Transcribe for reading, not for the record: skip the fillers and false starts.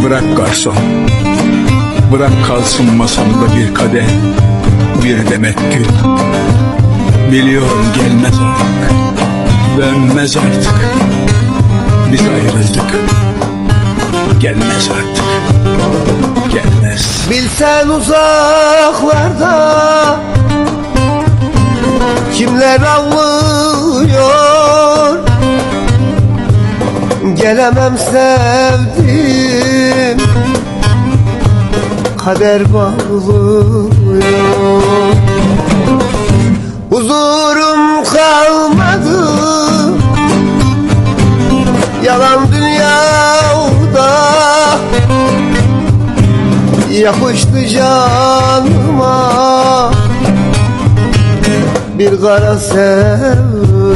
Bırak garson, bırak kalsın masamda bir kadeh, bir demet gül. Biliyorum gelmez artık, dönmez artık. Biz ayrıldık, gelmez artık, gelmez. Bilsen uzaklarda kimler ağlıyor, gelemem sevdim, kader bağlıyor. Huzurum kalmadı yalan dünyada, yapıştı canıma bir kara sevda.